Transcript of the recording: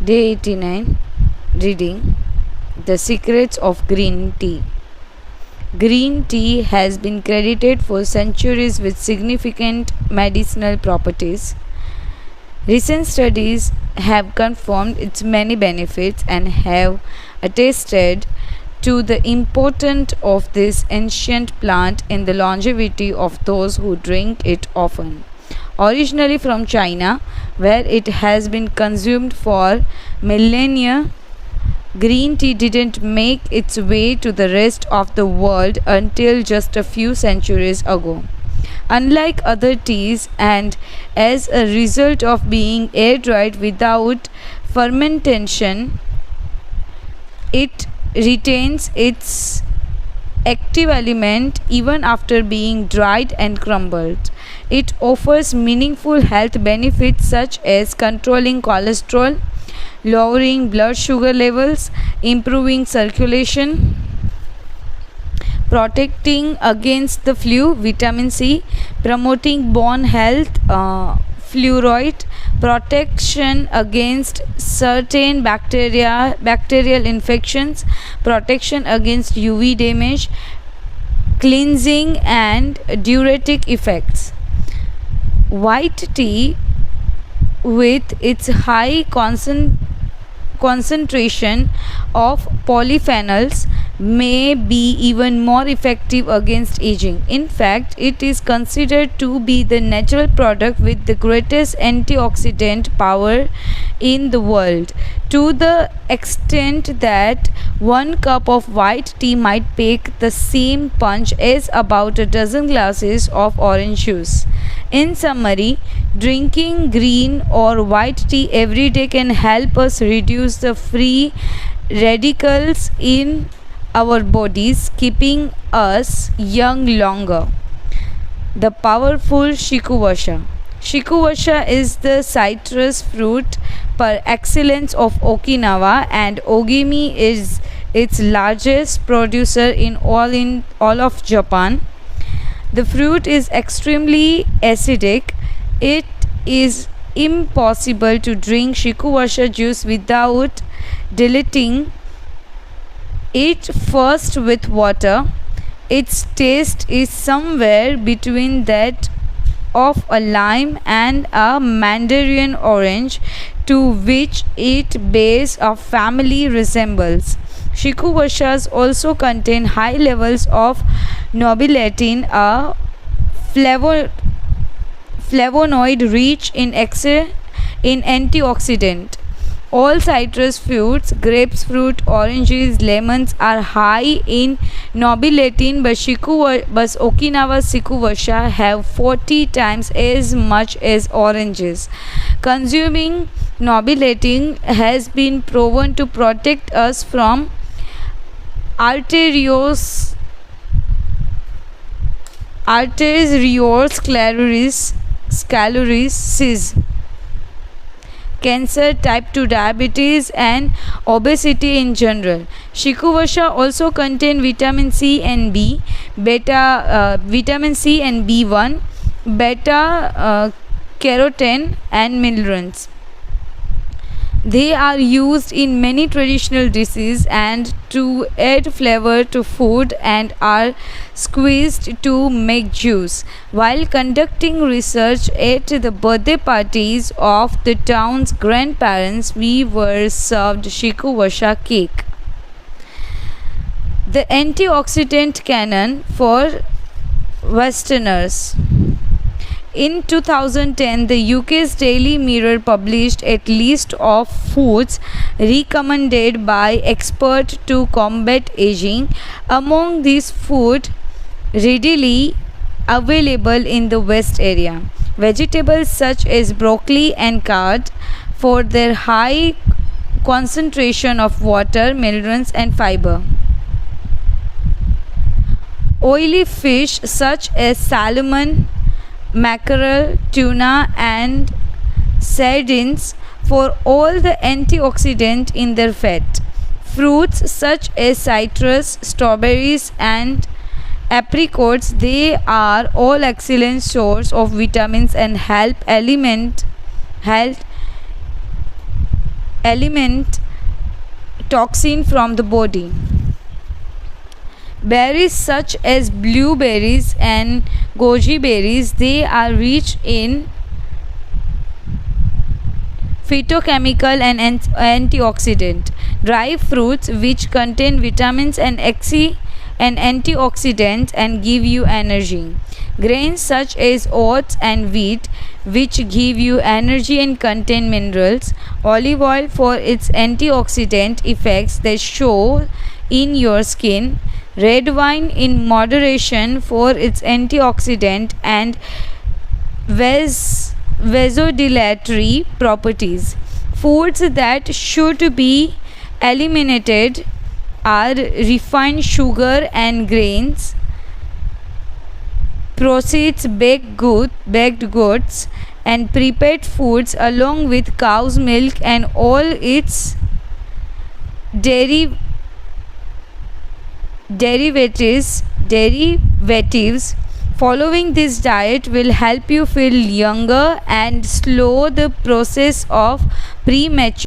Day 89. Reading The Secrets of Green Tea. Green tea has been credited for centuries with significant medicinal properties. Recent studies have confirmed its many benefits and have attested to the importance of this ancient plant in the longevity of those who drink it often. Originally from China, where it has been consumed for millennia, green tea didn't make its way to the rest of the world until just a few centuries ago. Unlike other teas, and as a result of being air dried without fermentation, it retains its active element even after being dried and crumbled. It offers meaningful health benefits such as controlling cholesterol, lowering blood sugar levels, improving circulation, protecting against the flu, vitamin C, promoting bone health, fluoride, protection against certain bacterial infections, protection against UV damage, cleansing and diuretic effects. White tea, with its high concentration of polyphenols, may be even more effective against aging. In fact, it is considered to be the natural product with the greatest antioxidant power in the world, to the extent that one cup of white tea might pack the same punch as about a dozen glasses of orange juice. In summary, drinking green or white tea every day can help us reduce the free radicals in our bodies, keeping us young longer. The powerful Shikuwasha. Shikuwasha is the citrus fruit par excellence of Okinawa, and Ogimi is its largest producer in all of Japan. The fruit is extremely acidic. It is impossible to drink Shikuwasha juice without diluting it first with water. Its taste is somewhere between that of a lime and a mandarin orange, to which it bears a family resembles. Shikuwashas also contain high levels of nobelatin, a flavonoid rich in antioxidant. All citrus fruits, grapes, fruit, oranges, lemons are high in nobelatin, but Okinawa Shikuwasha have 40 times as much as oranges. Consuming nobelatin has been proven to protect us from arteriosclerosis, cancer, type 2 diabetes, and obesity in general. Shikuwasha also contain vitamin C and vitamin C and B1, beta carotene, and minerals. They are used in many traditional dishes and to add flavor to food, and are squeezed to make juice. While conducting research at the birthday parties of the town's grandparents, we were served Shikuwasha cake. The antioxidant canon for Westerners. In 2010, the UK's Daily Mirror published a list of foods recommended by experts to combat aging. Among these foods readily available in the West area, vegetables such as broccoli and carrot, for their high concentration of water, minerals, and fiber. Oily fish such as salmon, mackerel, tuna, and sardines, for all the antioxidant in their fat. Fruits such as citrus, strawberries, and apricots, they are all excellent source of vitamins and help eliminate toxin from the body. Berries such as blueberries and goji berries, they are rich in phytochemical and antioxidant. Dry fruits which contain vitamins and antioxidants and give you energy. Grains such as oats and wheat which give you energy and contain minerals. Olive oil for its antioxidant effects that show in your skin. Red wine in moderation for its antioxidant and vasodilatory properties. Foods that should be eliminated are refined sugar and grains, processed baked goods, and prepared foods, along with cow's milk and all its derivatives. Following this diet will help you feel younger and slow the process of premature